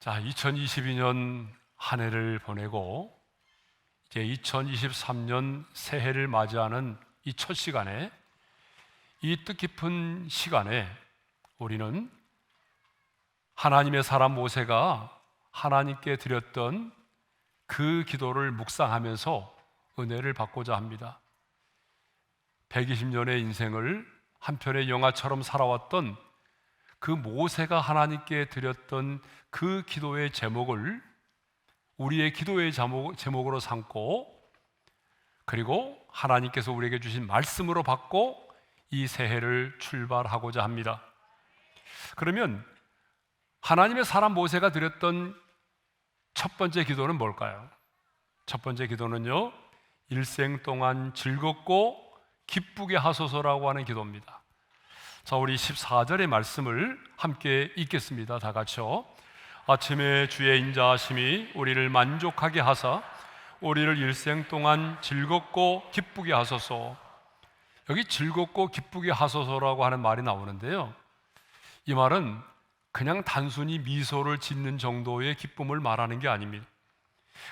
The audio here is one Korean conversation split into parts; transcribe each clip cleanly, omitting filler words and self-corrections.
자, 2022년 한 해를 보내고 이제 2023년 새해를 맞이하는 이 첫 시간에, 이 뜻깊은 시간에 우리는 하나님의 사람 모세가 하나님께 드렸던 그 기도를 묵상하면서 은혜를 받고자 합니다. 120년의 인생을 한 편의 영화처럼 살아왔던 그 모세가 하나님께 드렸던 그 기도의 제목을 우리의 기도의 제목으로 삼고, 그리고 하나님께서 우리에게 주신 말씀으로 받고 이 새해를 출발하고자 합니다. 그러면 하나님의 사람 모세가 드렸던 첫 번째 기도는 뭘까요? 첫 번째 기도는요, 일생 동안 즐겁고 기쁘게 하소서라고 하는 기도입니다. 자, 우리 14절의 말씀을 함께 읽겠습니다. 다 같이요. 아침에 주의 인자하심이 우리를 만족하게 하사 우리를 일생 동안 즐겁고 기쁘게 하소서. 여기 즐겁고 기쁘게 하소서라고 하는 말이 나오는데요, 이 말은 그냥 단순히 미소를 짓는 정도의 기쁨을 말하는 게 아닙니다.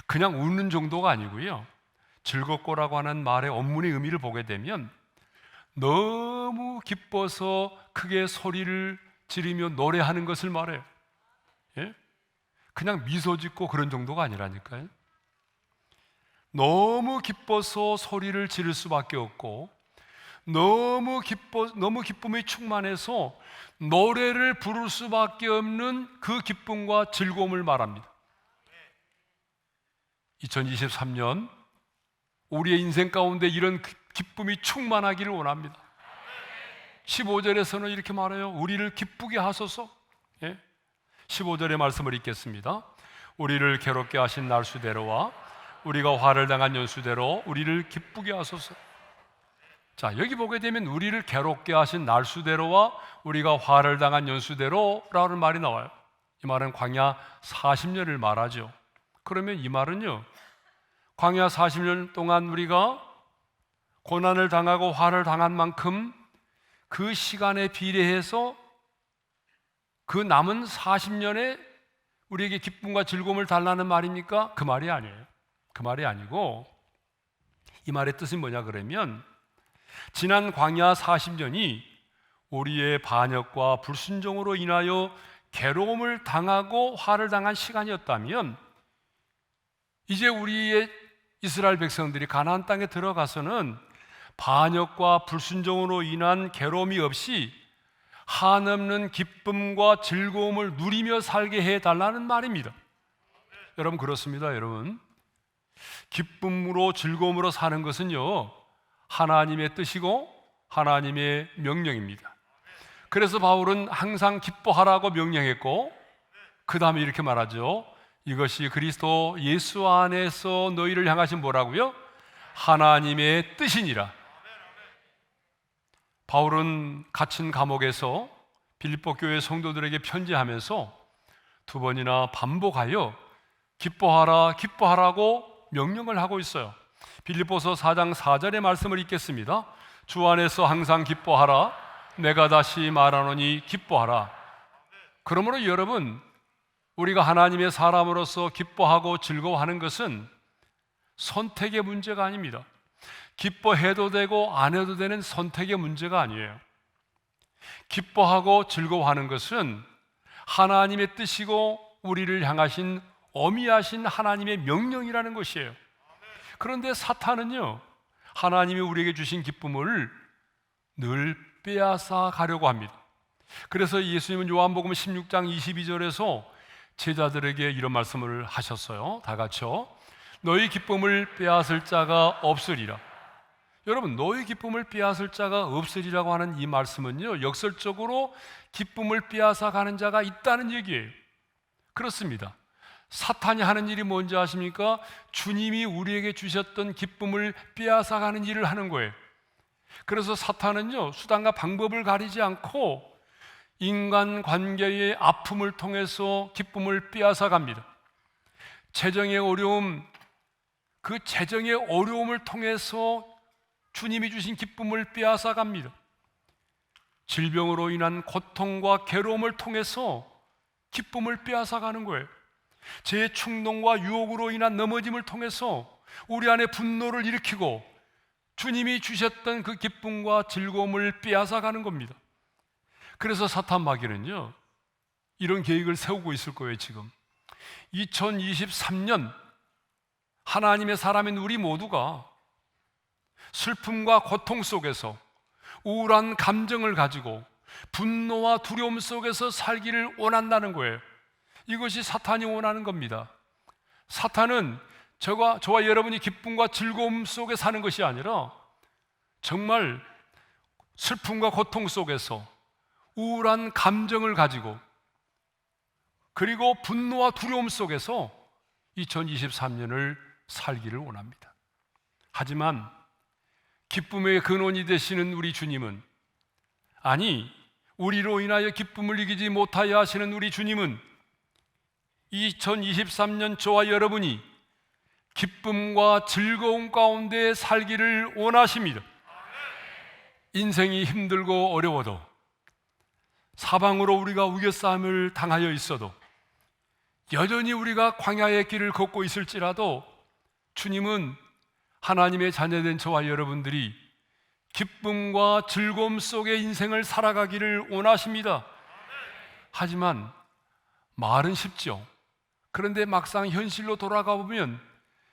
그냥 웃는 정도가 아니고요, 즐겁고라고 하는 말의 원문의 의미를 보게 되면 너무 기뻐서 크게 소리를 지르며 노래하는 것을 말해요. 예? 그냥 미소 짓고 그런 정도가 아니라니까요. 너무 기뻐서 소리를 지를 수밖에 없고, 너무 기쁨이 충만해서 노래를 부를 수밖에 없는 그 기쁨과 즐거움을 말합니다. 2023년 우리의 인생 가운데 이런 기쁨이 충만하기를 원합니다. 15절에서는 이렇게 말해요. 우리를 기쁘게 하소서. 15절의 말씀을 읽겠습니다. 우리를 괴롭게 하신 날수대로와 우리가 화를 당한 연수대로 우리를 기쁘게 하소서. 자, 여기 보게 되면 우리를 괴롭게 하신 날수대로와 우리가 화를 당한 연수대로라는 말이 나와요. 이 말은 광야 40년을 말하죠. 그러면 이 말은요, 광야 40년 동안 우리가 고난을 당하고 화를 당한 만큼 그 시간에 비례해서 그 남은 40년에 우리에게 기쁨과 즐거움을 달라는 말입니까? 그 말이 아니에요. 그 말이 아니고, 이 말의 뜻이 뭐냐 그러면, 지난 광야 40년이 우리의 반역과 불순종으로 인하여 괴로움을 당하고 화를 당한 시간이었다면, 이제 우리의 이스라엘 백성들이 가나안 땅에 들어가서는 반역과 불순종으로 인한 괴로움이 없이 한없는 기쁨과 즐거움을 누리며 살게 해달라는 말입니다. 여러분, 그렇습니다. 여러분, 기쁨으로 즐거움으로 사는 것은요, 하나님의 뜻이고 하나님의 명령입니다. 그래서 바울은 항상 기뻐하라고 명령했고, 그 다음에 이렇게 말하죠. 이것이 그리스도 예수 안에서 너희를 향하신 뭐라고요? 하나님의 뜻이니라. 바울은 갇힌 감옥에서 빌립보 교회 성도들에게 편지하면서 두 번이나 반복하여 기뻐하라, 기뻐하라고 명령을 하고 있어요. 빌립보서 4장 4절의 말씀을 읽겠습니다. 주 안에서 항상 기뻐하라. 내가 다시 말하노니 기뻐하라. 그러므로 여러분, 우리가 하나님의 사람으로서 기뻐하고 즐거워하는 것은 선택의 문제가 아닙니다. 기뻐해도 되고 안 해도 되는 선택의 문제가 아니에요. 기뻐하고 즐거워하는 것은 하나님의 뜻이고 우리를 향하신 어미하신 하나님의 명령이라는 것이에요. 그런데 사탄은요, 하나님이 우리에게 주신 기쁨을 늘 빼앗아 가려고 합니다. 그래서 예수님은 요한복음 16장 22절에서 제자들에게 이런 말씀을 하셨어요. 다 같이요. 너희 기쁨을 빼앗을 자가 없으리라. 여러분, 너희 기쁨을 빼앗을 자가 없으리라고 하는 이 말씀은요, 역설적으로 기쁨을 빼앗아 가는 자가 있다는 얘기예요. 그렇습니다. 사탄이 하는 일이 뭔지 아십니까? 주님이 우리에게 주셨던 기쁨을 빼앗아 가는 일을 하는 거예요. 그래서 사탄은요, 수단과 방법을 가리지 않고 인간 관계의 아픔을 통해서 기쁨을 빼앗아 갑니다. 재정의 어려움, 그 재정의 어려움을 통해서 주님이 주신 기쁨을 빼앗아 갑니다. 질병으로 인한 고통과 괴로움을 통해서 기쁨을 빼앗아 가는 거예요. 제 충동과 유혹으로 인한 넘어짐을 통해서 우리 안에 분노를 일으키고 주님이 주셨던 그 기쁨과 즐거움을 빼앗아가는 겁니다. 그래서 사탄 마귀는요, 이런 계획을 세우고 있을 거예요. 지금 2023년 하나님의 사람인 우리 모두가 슬픔과 고통 속에서 우울한 감정을 가지고 분노와 두려움 속에서 살기를 원한다는 거예요. 이것이 사탄이 원하는 겁니다. 사탄은 저와 여러분이 기쁨과 즐거움 속에 사는 것이 아니라 정말 슬픔과 고통 속에서 우울한 감정을 가지고 그리고 분노와 두려움 속에서 2023년을 살기를 원합니다. 하지만 기쁨의 근원이 되시는 우리 주님은, 아니 우리로 인하여 기쁨을 이기지 못하여 하시는 우리 주님은 2023년 저와 여러분이 기쁨과 즐거움 가운데 살기를 원하십니다. 인생이 힘들고 어려워도, 사방으로 우리가 우겨싸움을 당하여 있어도, 여전히 우리가 광야의 길을 걷고 있을지라도 주님은 하나님의 자녀된 저와 여러분들이 기쁨과 즐거움 속의 인생을 살아가기를 원하십니다. 하지만 말은 쉽죠. 그런데 막상 현실로 돌아가 보면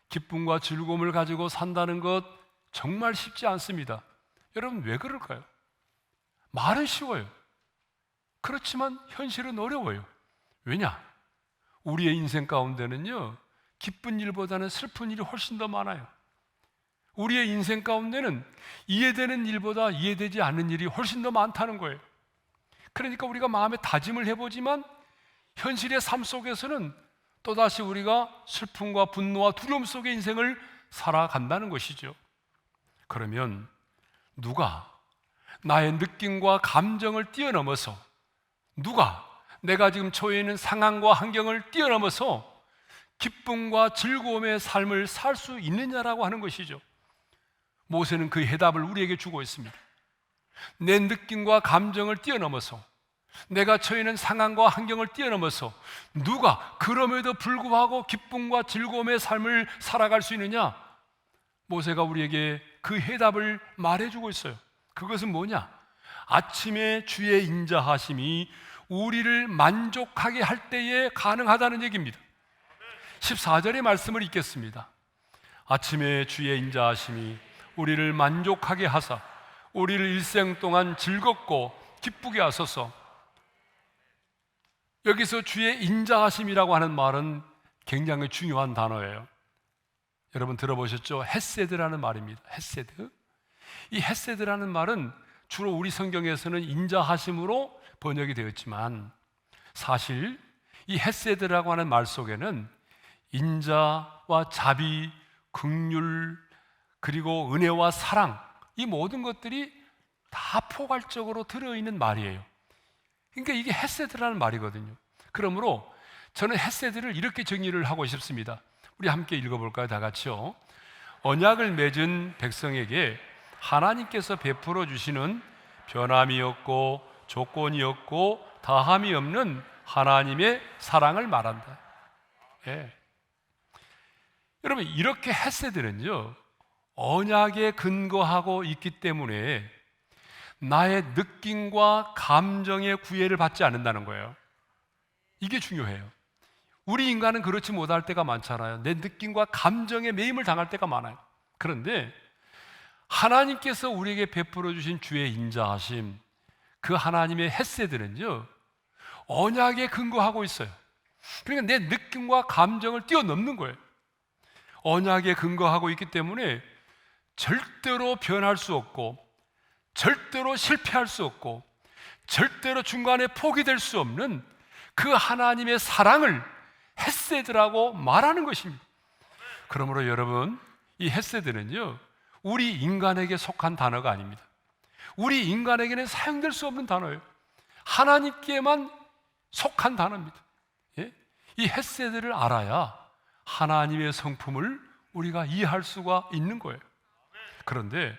기쁨과 즐거움을 가지고 산다는 것 정말 쉽지 않습니다. 여러분, 왜 그럴까요? 말은 쉬워요. 그렇지만 현실은 어려워요. 왜냐? 우리의 인생 가운데는요, 기쁜 일보다는 슬픈 일이 훨씬 더 많아요. 우리의 인생 가운데는 이해되는 일보다 이해되지 않는 일이 훨씬 더 많다는 거예요. 그러니까 우리가 마음에 다짐을 해보지만 현실의 삶 속에서는 또다시 우리가 슬픔과 분노와 두려움 속의 인생을 살아간다는 것이죠. 그러면 누가 나의 느낌과 감정을 뛰어넘어서, 누가 내가 지금 처해 있는 상황과 환경을 뛰어넘어서 기쁨과 즐거움의 삶을 살 수 있느냐라고 하는 것이죠. 모세는 그 해답을 우리에게 주고 있습니다. 내 느낌과 감정을 뛰어넘어서, 내가 처해 있는 상황과 환경을 뛰어넘어서 누가 그럼에도 불구하고 기쁨과 즐거움의 삶을 살아갈 수 있느냐? 모세가 우리에게 그 해답을 말해주고 있어요. 그것은 뭐냐? 아침에 주의 인자하심이 우리를 만족하게 할 때에 가능하다는 얘기입니다. 14절의 말씀을 읽겠습니다. 아침에 주의 인자하심이 우리를 만족하게 하사 우리를 일생 동안 즐겁고 기쁘게 하소서. 여기서 주의 인자하심이라고 하는 말은 굉장히 중요한 단어예요. 여러분 들어보셨죠? 헤세드라는 말입니다. 헤세드. 이 헤세드라는 말은 주로 우리 성경에서는 인자하심으로 번역이 되었지만, 사실 이 헤세드라고 하는 말 속에는 인자와 자비, 긍휼, 그리고 은혜와 사랑, 이 모든 것들이 다 포괄적으로 들어있는 말이에요. 그러니까 이게 헤세드라는 말이거든요. 그러므로 저는 헤세드를 이렇게 정의를 하고 싶습니다. 우리 함께 읽어볼까요? 다 같이요. 언약을 맺은 백성에게 하나님께서 베풀어 주시는 변함이 없고 조건이 없고 다함이 없는 하나님의 사랑을 말한다. 예. 여러분, 이렇게 헤세드는요, 언약에 근거하고 있기 때문에 나의 느낌과 감정의 구애를 받지 않는다는 거예요. 이게 중요해요. 우리 인간은 그렇지 못할 때가 많잖아요. 내 느낌과 감정에 매임을 당할 때가 많아요. 그런데 하나님께서 우리에게 베풀어 주신 주의 인자하심, 그 하나님의 헤세드는요, 언약에 근거하고 있어요. 그러니까 내 느낌과 감정을 뛰어넘는 거예요. 언약에 근거하고 있기 때문에 절대로 변할 수 없고, 절대로 실패할 수 없고, 절대로 중간에 포기될 수 없는 그 하나님의 사랑을 헤세드라고 말하는 것입니다. 그러므로 여러분, 이 헤세드는요, 우리 인간에게 속한 단어가 아닙니다. 우리 인간에게는 사용될 수 없는 단어예요. 하나님께만 속한 단어입니다. 예? 이 헤세드를 알아야 하나님의 성품을 우리가 이해할 수가 있는 거예요. 그런데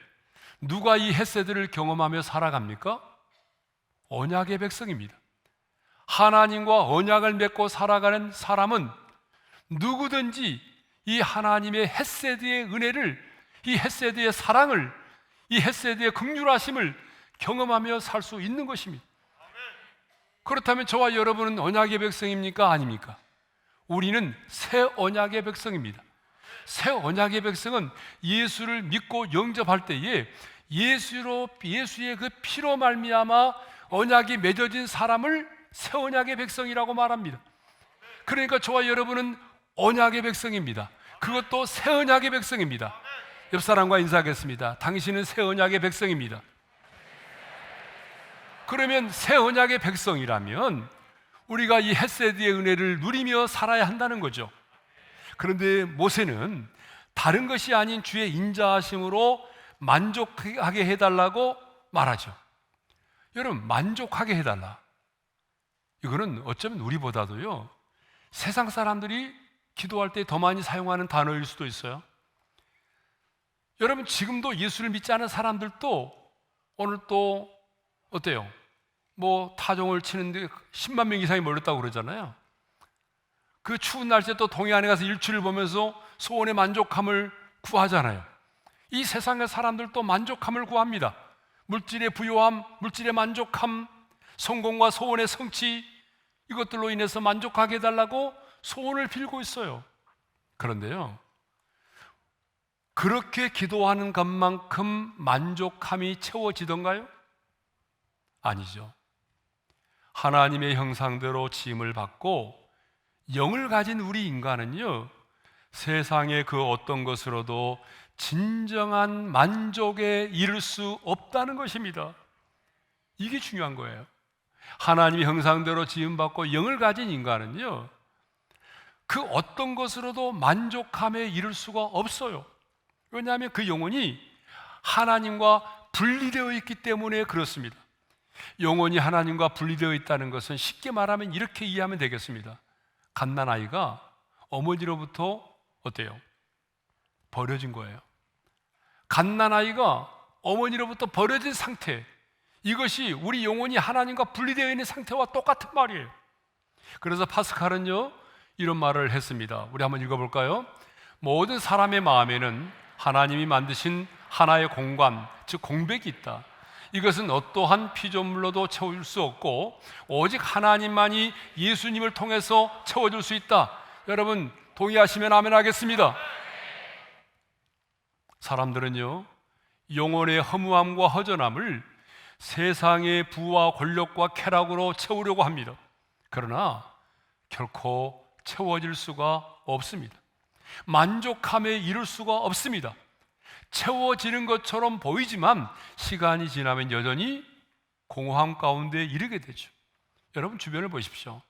누가 이 헤세드를 경험하며 살아갑니까? 언약의 백성입니다. 하나님과 언약을 맺고 살아가는 사람은 누구든지 이 하나님의 헤세드의 은혜를, 이 헤세드의 사랑을, 이 헤세드의 긍휼하심을 경험하며 살 수 있는 것입니다. 그렇다면 저와 여러분은 언약의 백성입니까? 아닙니까? 우리는 새 언약의 백성입니다. 새 언약의 백성은 예수를 믿고 영접할 때에 예수의 그 피로 말미암아 언약이 맺어진 사람을 새 언약의 백성이라고 말합니다. 그러니까 저와 여러분은 언약의 백성입니다. 그것도 새 언약의 백성입니다. 옆 사람과 인사하겠습니다. 당신은 새 언약의 백성입니다. 그러면 새 언약의 백성이라면 우리가 이 헤세드의 은혜를 누리며 살아야 한다는 거죠. 그런데 모세는 다른 것이 아닌 주의 인자하심으로 만족하게 해달라고 말하죠. 여러분, 만족하게 해달라, 이거는 어쩌면 우리보다도요 세상 사람들이 기도할 때 더 많이 사용하는 단어일 수도 있어요. 여러분, 지금도 예수를 믿지 않은 사람들도 오늘 또 어때요? 뭐 타종을 치는데 10만 명 이상이 몰렸다고 그러잖아요. 그 추운 날씨에 또 동해안에 가서 일출을 보면서 소원의 만족함을 구하잖아요. 이 세상의 사람들도 만족함을 구합니다. 물질의 부요함, 물질의 만족함, 성공과 소원의 성취, 이것들로 인해서 만족하게 해달라고 소원을 빌고 있어요. 그런데요, 그렇게 기도하는 것만큼 만족함이 채워지던가요? 아니죠. 하나님의 형상대로 지음을 받고 영을 가진 우리 인간은요, 세상의 그 어떤 것으로도 진정한 만족에 이를 수 없다는 것입니다. 이게 중요한 거예요. 하나님의 형상대로 지음받고 영을 가진 인간은요, 그 어떤 것으로도 만족함에 이를 수가 없어요. 왜냐하면 그 영혼이 하나님과 분리되어 있기 때문에 그렇습니다. 영혼이 하나님과 분리되어 있다는 것은 쉽게 말하면 이렇게 이해하면 되겠습니다. 갓난아이가 어머니로부터 어때요? 버려진 거예요. 갓난아이가 어머니로부터 버려진 상태, 이것이 우리 영혼이 하나님과 분리되어 있는 상태와 똑같은 말이에요. 그래서 파스칼은요 이런 말을 했습니다. 우리 한번 읽어볼까요? 모든 사람의 마음에는 하나님이 만드신 하나의 공간, 즉 공백이 있다. 이것은 어떠한 피조물로도 채워줄 수 없고 오직 하나님만이 예수님을 통해서 채워줄 수 있다. 여러분 동의하시면 아멘 하겠습니다. 사람들은요 영혼의 허무함과 허전함을 세상의 부와 권력과 쾌락으로 채우려고 합니다. 그러나 결코 채워질 수가 없습니다. 만족함에 이를 수가 없습니다. 채워지는 것처럼 보이지만 시간이 지나면 여전히 공허함 가운데 이르게 되죠. 여러분 주변을 보십시오.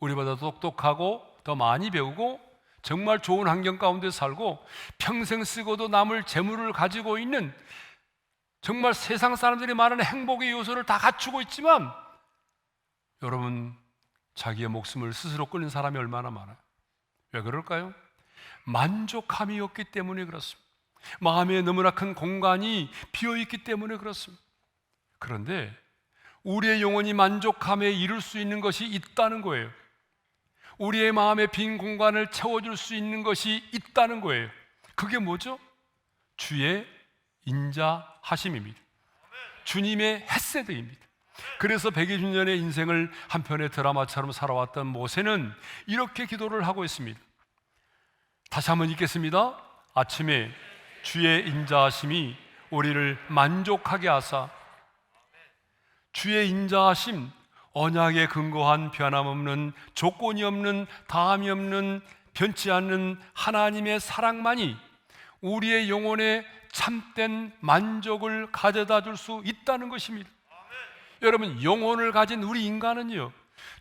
우리보다 똑똑하고 더 많이 배우고 정말 좋은 환경 가운데 살고 평생 쓰고도 남을 재물을 가지고 있는 정말 세상 사람들이 말하는 행복의 요소를 다 갖추고 있지만 여러분 자기의 목숨을 스스로 끊는 사람이 얼마나 많아요. 왜 그럴까요? 만족함이 없기 때문에 그렇습니다. 마음에 너무나 큰 공간이 비어있기 때문에 그렇습니다. 그런데 우리의 영혼이 만족함에 이룰 수 있는 것이 있다는 거예요. 우리의 마음의 빈 공간을 채워줄 수 있는 것이 있다는 거예요. 그게 뭐죠? 주의 인자하심입니다. 주님의 헤세드입니다. 그래서 120년의 인생을 한 편의 드라마처럼 살아왔던 모세는 이렇게 기도를 하고 있습니다. 다시 한번 읽겠습니다. 아침에 주의 인자하심이 우리를 만족하게 하사. 주의 인자하심, 언약에 근거한 변함없는, 조건이 없는, 다함이 없는, 변치 않는 하나님의 사랑만이 우리의 영혼에 참된 만족을 가져다 줄 수 있다는 것입니다. 여러분 영혼을 가진 우리 인간은요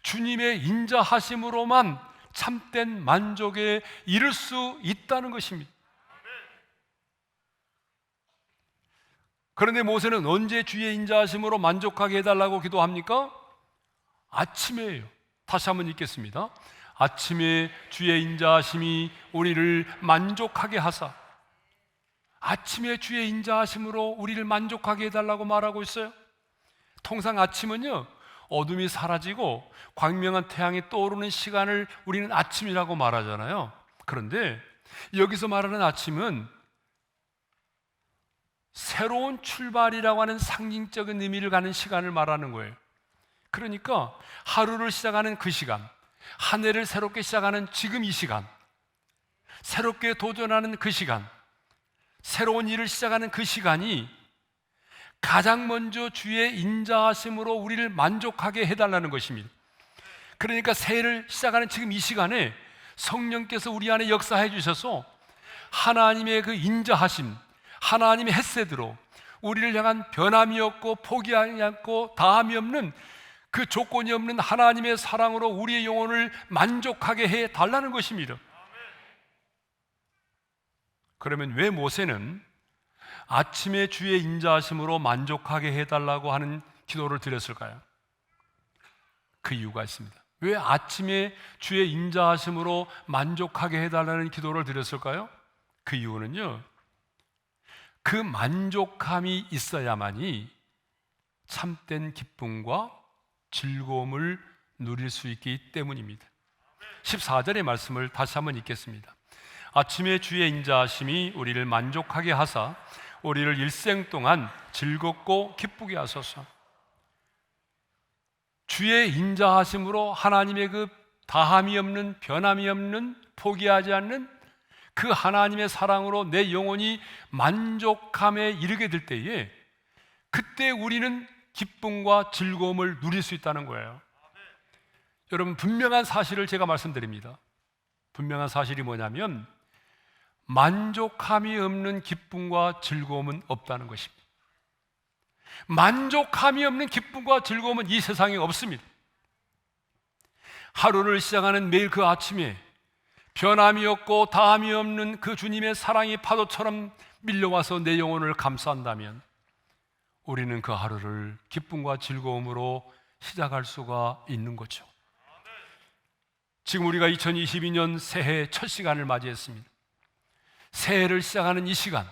주님의 인자하심으로만 참된 만족에 이를 수 있다는 것입니다. 그런데 모세는 언제 주의 인자하심으로 만족하게 해달라고 기도합니까? 아침에요. 다시 한번 읽겠습니다. 아침에 주의 인자하심이 우리를 만족하게 하사. 아침에 주의 인자하심으로 우리를 만족하게 해달라고 말하고 있어요. 통상 아침은요 어둠이 사라지고 광명한 태양이 떠오르는 시간을 우리는 아침이라고 말하잖아요. 그런데 여기서 말하는 아침은 새로운 출발이라고 하는 상징적인 의미를 가는 시간을 말하는 거예요. 그러니까 하루를 시작하는 그 시간, 한 해를 새롭게 시작하는 지금 이 시간, 새롭게 도전하는 그 시간, 새로운 일을 시작하는 그 시간이 가장 먼저 주의 인자하심으로 우리를 만족하게 해달라는 것입니다. 그러니까 새해를 시작하는 지금 이 시간에 성령께서 우리 안에 역사해 주셔서 하나님의 그 인자하심, 하나님의 헤세드로 우리를 향한 변함이 없고 포기하지 않고 다함이 없는 그 조건이 없는 하나님의 사랑으로 우리의 영혼을 만족하게 해 달라는 것입니다. 그러면 왜 모세는 아침에 주의 인자하심으로 만족하게 해달라고 하는 기도를 드렸을까요? 그 이유가 있습니다. 왜 아침에 주의 인자하심으로 만족하게 해달라는 기도를 드렸을까요? 그 이유는요, 그 만족함이 있어야만이 참된 기쁨과 즐거움을 누릴 수 있기 때문입니다. 14절의 말씀을 다시 한번 읽겠습니다. 아침에 주의 인자하심이 우리를 만족하게 하사 우리를 일생 동안 즐겁고 기쁘게 하소서. 주의 인자하심으로 하나님의 그 다함이 없는, 변함이 없는, 포기하지 않는 그 하나님의 사랑으로 내 영혼이 만족함에 이르게 될 때에 그때 우리는 기쁨과 즐거움을 누릴 수 있다는 거예요. 여러분, 분명한 사실을 제가 말씀드립니다. 분명한 사실이 뭐냐면 만족함이 없는 기쁨과 즐거움은 없다는 것입니다. 만족함이 없는 기쁨과 즐거움은 이 세상에 없습니다. 하루를 시작하는 매일 그 아침에 변함이 없고 다함이 없는 그 주님의 사랑이 파도처럼 밀려와서 내 영혼을 감싼다면 우리는 그 하루를 기쁨과 즐거움으로 시작할 수가 있는 거죠. 지금 우리가 2022년 새해 첫 시간을 맞이했습니다. 새해를 시작하는 이 시간,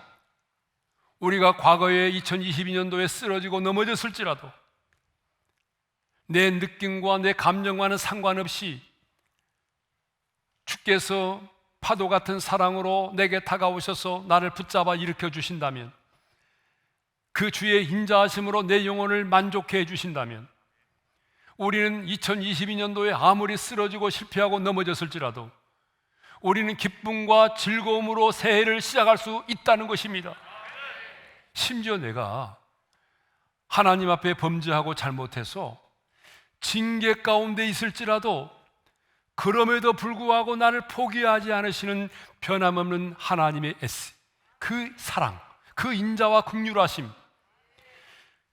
우리가 과거에 2022년도에 쓰러지고 넘어졌을지라도 내 느낌과 내 감정과는 상관없이 주께서 파도 같은 사랑으로 내게 다가오셔서 나를 붙잡아 일으켜 주신다면, 그 주의 인자하심으로 내 영혼을 만족해 주신다면 우리는 2022년도에 아무리 쓰러지고 실패하고 넘어졌을지라도 우리는 기쁨과 즐거움으로 새해를 시작할 수 있다는 것입니다. 심지어 내가 하나님 앞에 범죄하고 잘못해서 징계 가운데 있을지라도 그럼에도 불구하고 나를 포기하지 않으시는 변함없는 하나님의 애쓰, 그 사랑, 그 인자와 긍휼하심,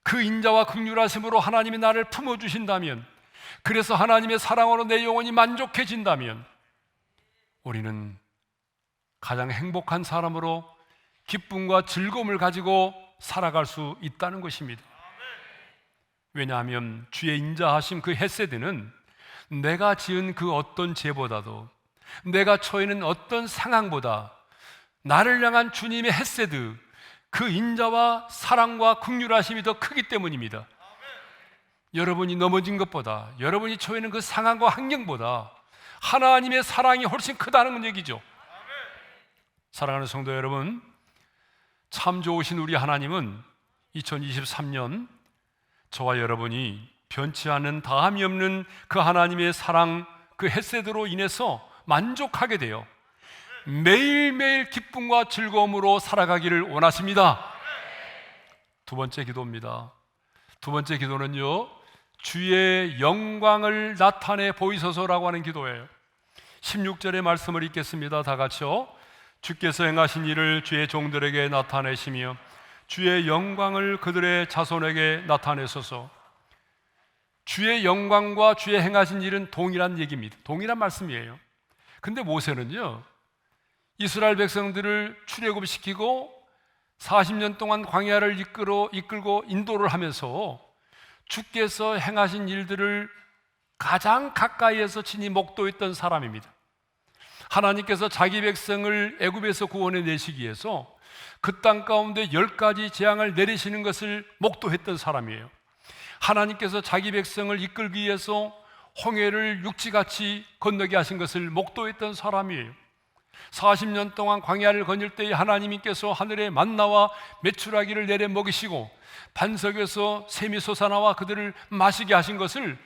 그 인자와 긍휼하심으로 하나님이 나를 품어주신다면, 그래서 하나님의 사랑으로 내 영혼이 만족해진다면 우리는 가장 행복한 사람으로 기쁨과 즐거움을 가지고 살아갈 수 있다는 것입니다. 왜냐하면 주의 인자하심 그 헤세드는 내가 지은 그 어떤 죄보다도, 내가 처해 있는 어떤 상황보다 나를 향한 주님의 헤세드, 그 인자와 사랑과 긍휼하심이 더 크기 때문입니다. 여러분이 넘어진 것보다, 여러분이 처해 있는 그 상황과 환경보다 하나님의 사랑이 훨씬 크다는 얘기죠. 사랑하는 성도 여러분, 참 좋으신 우리 하나님은 2023년 저와 여러분이 변치 않은 다함이 없는 그 하나님의 사랑, 그 헤세드로 인해서 만족하게 되어 매일매일 기쁨과 즐거움으로 살아가기를 원하십니다. 두 번째 기도입니다. 두 번째 기도는요, 주의 영광을 나타내 보이소서라고 하는 기도예요. 16절의 말씀을 읽겠습니다. 다 같이요. 주께서 행하신 일을 주의 종들에게 나타내시며 주의 영광을 그들의 자손에게 나타내소서. 주의 영광과 주의 행하신 일은 동일한 얘기입니다. 동일한 말씀이에요. 근데 모세는요, 이스라엘 백성들을 출애굽시키고 40년 동안 광야를 이끌고 인도를 하면서 주께서 행하신 일들을 가장 가까이에서 친히 목도했던 사람입니다. 하나님께서 자기 백성을 애굽에서 구원해 내시기 위해서 그 땅 가운데 10가지 재앙을 내리시는 것을 목도했던 사람이에요. 하나님께서 자기 백성을 이끌기 위해서 홍해를 육지같이 건너게 하신 것을 목도했던 사람이에요. 40년 동안 광야를 거닐 때에 하나님께서 하늘의 만나와 메추라기를 내려 먹이시고 반석에서 샘이 솟아나와 그들을 마시게 하신 것을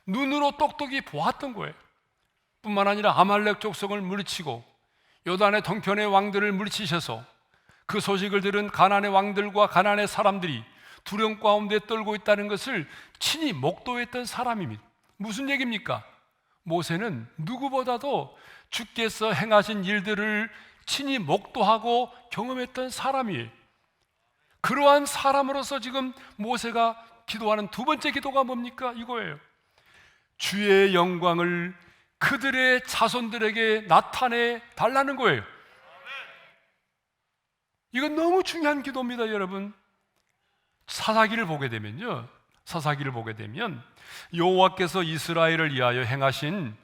눈으로 똑똑히 보았던 거예요. 뿐만 아니라 아말렉 족속을 물리치고 요단의 동편의 왕들을 물리치셔서 그 소식을 들은 가나안의 왕들과 가나안의 사람들이 두려움 가운데 떨고 있다는 것을 친히 목도했던 사람입니다. 무슨 얘기입니까? 모세는 누구보다도 주께서 행하신 일들을 친히 목도하고 경험했던 사람이에요. 그러한 사람으로서 지금 모세가 기도하는 두 번째 기도가 뭡니까? 이거예요. 주의 영광을 그들의 자손들에게 나타내 달라는 거예요. 이건 너무 중요한 기도입니다, 여러분. 사사기를 보게 되면요, 사사기를 보게 되면 여호와께서 이스라엘을 위하여 행하신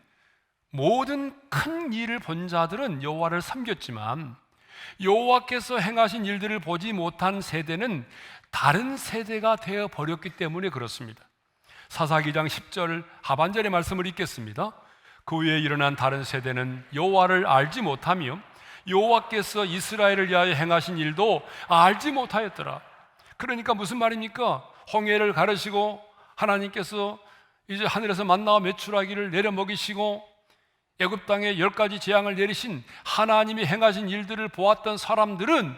모든 큰 일을 본 자들은 여호와를 섬겼지만 여호와께서 행하신 일들을 보지 못한 세대는 다른 세대가 되어 버렸기 때문에 그렇습니다. 사사기장 10절 하반절의 말씀을 읽겠습니다. 그 후에 일어난 다른 세대는 여호와를 알지 못하며 여호와께서 이스라엘을 위하여 행하신 일도 알지 못하였더라. 그러니까 무슨 말입니까? 홍해를 가르시고 하나님께서 이제 하늘에서 만나와 메추라기를 내려 먹이시고 애굽 땅에 10가지 재앙을 내리신 하나님이 행하신 일들을 보았던 사람들은,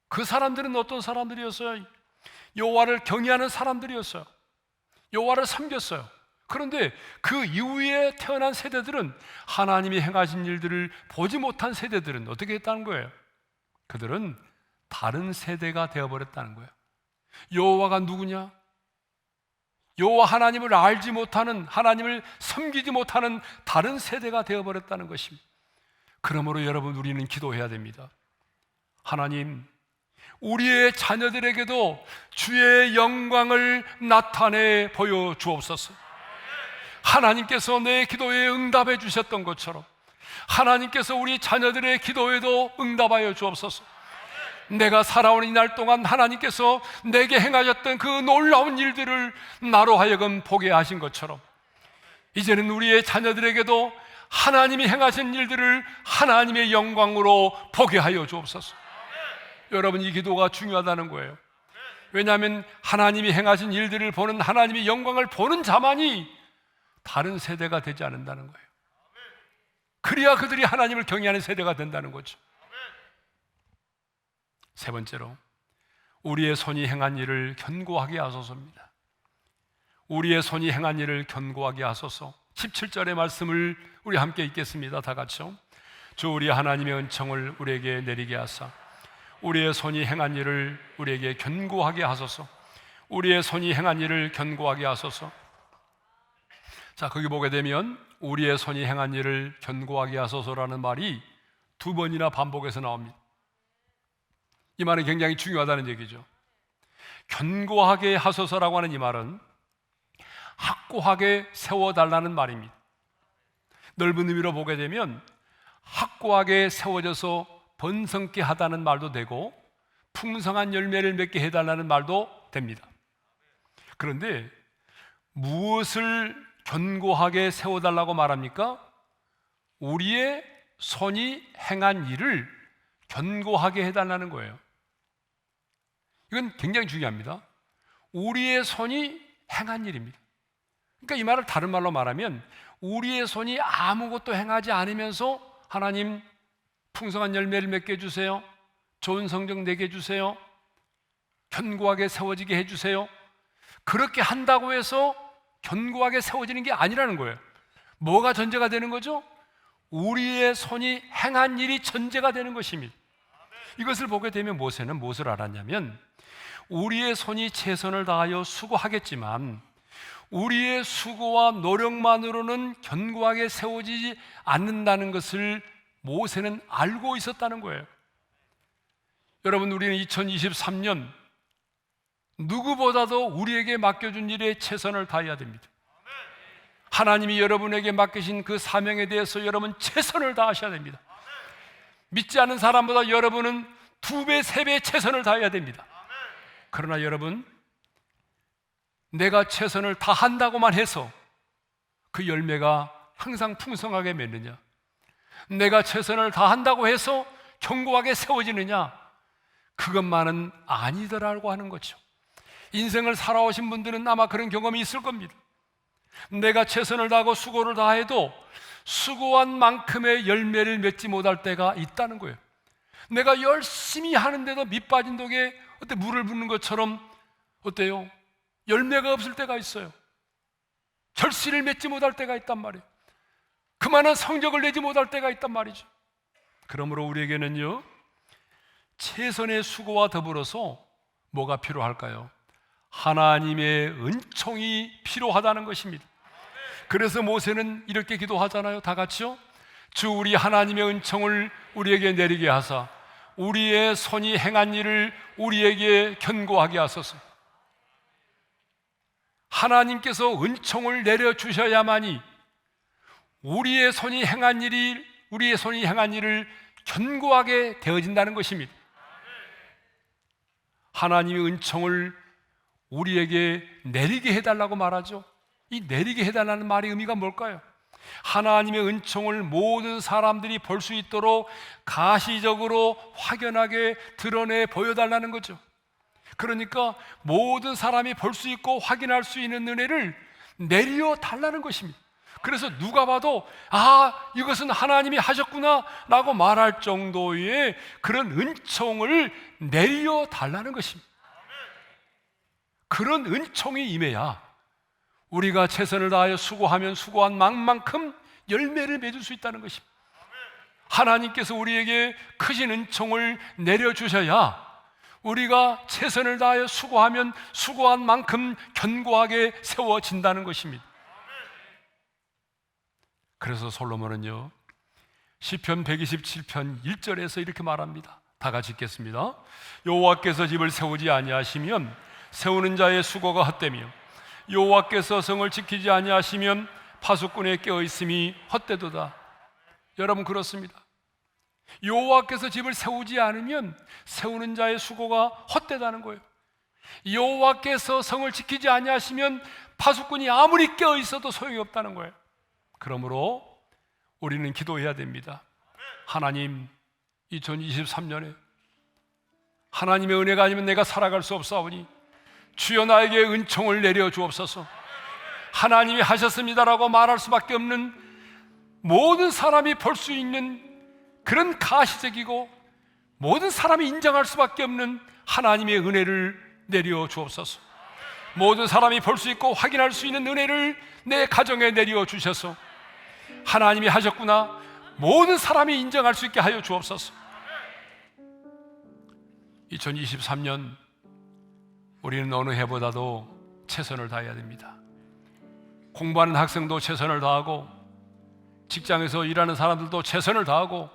그 사람들은 어떤 사람들이었어요? 여호와를 경외하는 사람들이었어요. 여호와를 섬겼어요. 그런데 그 이후에 태어난 세대들은, 하나님이 행하신 일들을 보지 못한 세대들은 어떻게 했다는 거예요? 그들은 다른 세대가 되어버렸다는 거예요. 여호와가 누구냐? 여호와 하나님을 알지 못하는, 하나님을 섬기지 못하는 다른 세대가 되어버렸다는 것입니다. 그러므로 여러분, 우리는 기도해야 됩니다. 하나님, 우리의 자녀들에게도 주의 영광을 나타내 보여주옵소서. 하나님께서 내 기도에 응답해 주셨던 것처럼 하나님께서 우리 자녀들의 기도에도 응답하여 주옵소서. 내가 살아온 이 날 동안 하나님께서 내게 행하셨던 그 놀라운 일들을 나로 하여금 보게 하신 것처럼 이제는 우리의 자녀들에게도 하나님이 행하신 일들을 하나님의 영광으로 보게 하여 주옵소서. 여러분, 이 기도가 중요하다는 거예요. 왜냐하면 하나님이 행하신 일들을 보는, 하나님의 영광을 보는 자만이 다른 세대가 되지 않는다는 거예요. 그래야 그들이 하나님을 경외하는 세대가 된다는 거죠. 세 번째로, 우리의 손이 행한 일을 견고하게 하소서입니다. 우리의 손이 행한 일을 견고하게 하소서. 17절의 말씀을 우리 함께 읽겠습니다. 다 같이요. 주 우리 하나님의 은총을 우리에게 내리게 하사 우리의 손이 행한 일을 우리에게 견고하게 하소서. 우리의 손이 행한 일을 견고하게 하소서. 자, 거기 보게 되면 우리의 손이 행한 일을 견고하게 하소서라는 말이 두 번이나 반복해서 나옵니다. 이 말은 굉장히 중요하다는 얘기죠. 견고하게 하소서라고 하는 이 말은 확고하게 세워달라는 말입니다. 넓은 의미로 보게 되면 확고하게 세워져서 번성케 하다는 말도 되고 풍성한 열매를 맺게 해달라는 말도 됩니다. 그런데 무엇을 견고하게 세워달라고 말합니까? 우리의 손이 행한 일을 견고하게 해달라는 거예요. 이건 굉장히 중요합니다. 우리의 손이 행한 일입니다. 그러니까 이 말을 다른 말로 말하면 우리의 손이 아무것도 행하지 않으면서 하나님 풍성한 열매를 맺게 해주세요, 좋은 성적 내게 해주세요, 견고하게 세워지게 해주세요, 그렇게 한다고 해서 견고하게 세워지는 게 아니라는 거예요. 뭐가 전제가 되는 거죠? 우리의 손이 행한 일이 전제가 되는 것입니다. 이것을 보게 되면 모세는 무엇을 알았냐면, 우리의 손이 최선을 다하여 수고하겠지만 우리의 수고와 노력만으로는 견고하게 세워지지 않는다는 것을 모세는 알고 있었다는 거예요. 여러분, 우리는 2023년 누구보다도 우리에게 맡겨준 일에 최선을 다해야 됩니다. 하나님이 여러분에게 맡기신 그 사명에 대해서 여러분 최선을 다하셔야 됩니다. 믿지 않는 사람보다 여러분은 2배, 3배 최선을 다해야 됩니다. 그러나 여러분, 내가 최선을 다한다고만 해서 그 열매가 항상 풍성하게 맺느냐? 내가 최선을 다한다고 해서 견고하게 세워지느냐? 그것만은 아니더라고 하는 거죠. 인생을 살아오신 분들은 아마 그런 경험이 있을 겁니다. 내가 최선을 다하고 수고를 다해도 수고한 만큼의 열매를 맺지 못할 때가 있다는 거예요. 내가 열심히 하는데도 밑 빠진 독에 어때 물을 붓는 것처럼 어때요? 열매가 없을 때가 있어요. 결실을 맺지 못할 때가 있단 말이에요. 그만한 성적을 내지 못할 때가 있단 말이죠. 그러므로 우리에게는요, 최선의 수고와 더불어서 뭐가 필요할까요? 하나님의 은총이 필요하다는 것입니다. 그래서 모세는 이렇게 기도하잖아요. 다 같이요. 주 우리 하나님의 은총을 우리에게 내리게 하사 우리의 손이 행한 일을 우리에게 견고하게 하소서. 하나님께서 은총을 내려주셔야만이 우리의 손이 행한 일을 견고하게 되어진다는 것입니다. 하나님의 은총을 우리에게 내리게 해달라고 말하죠. 이 내리게 해달라는 말의 의미가 뭘까요? 하나님의 은총을 모든 사람들이 볼 수 있도록 가시적으로 확연하게 드러내 보여달라는 거죠. 그러니까 모든 사람이 볼 수 있고 확인할 수 있는 은혜를 내려 달라는 것입니다. 그래서 누가 봐도 이것은 하나님이 하셨구나 라고 말할 정도의 그런 은총을 내려 달라는 것입니다. 그런 은총이 임해야 우리가 최선을 다하여 수고하면 수고한 만큼 열매를 맺을 수 있다는 것입니다. 하나님께서 우리에게 크신 은총을 내려주셔야 우리가 최선을 다하여 수고하면 수고한 만큼 견고하게 세워진다는 것입니다. 그래서 솔로몬은요, 시편 127편 1절에서 이렇게 말합니다. 다 같이 읽겠습니다. 여호와께서 집을 세우지 아니하시면 세우는 자의 수고가 헛되며 여호와께서 성을 지키지 아니하시면 파수꾼의 깨어있음이 헛되도다. 여러분, 그렇습니다. 여호와께서 집을 세우지 않으면 세우는 자의 수고가 헛되다는 거예요. 여호와께서 성을 지키지 아니하시면 파수꾼이 아무리 깨어있어도 소용이 없다는 거예요. 그러므로 우리는 기도해야 됩니다. 하나님, 2023년에 하나님의 은혜가 아니면 내가 살아갈 수 없사오니 주여 나에게 은총을 내려 주옵소서. 하나님이 하셨습니다라고 말할 수밖에 없는 모든 사람이 볼 수 있는 그런 가시적이고 모든 사람이 인정할 수밖에 없는 하나님의 은혜를 내려 주옵소서. 모든 사람이 볼 수 있고 확인할 수 있는 은혜를 내 가정에 내려 주셔서 하나님이 하셨구나 모든 사람이 인정할 수 있게 하여 주옵소서. 2023년 우리는 어느 해보다도 최선을 다해야 됩니다. 공부하는 학생도 최선을 다하고 직장에서 일하는 사람들도 최선을 다하고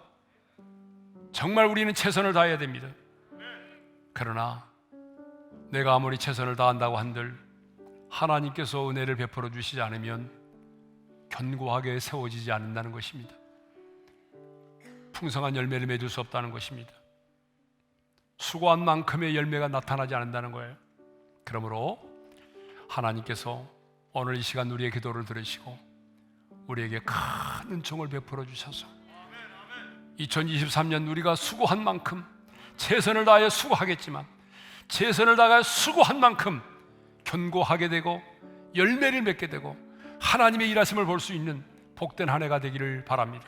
정말 우리는 최선을 다해야 됩니다. 그러나 내가 아무리 최선을 다한다고 한들 하나님께서 은혜를 베풀어 주시지 않으면 견고하게 세워지지 않는다는 것입니다. 풍성한 열매를 맺을 수 없다는 것입니다. 수고한 만큼의 열매가 나타나지 않는다는 거예요. 그러므로 하나님께서 오늘 이 시간 우리의 기도를 들으시고 우리에게 큰 은총을 베풀어 주셔서 2023년 우리가 수고한 만큼 최선을 다하여 수고하겠지만 최선을 다하여 수고한 만큼 견고하게 되고 열매를 맺게 되고 하나님의 일하심을 볼 수 있는 복된 한 해가 되기를 바랍니다.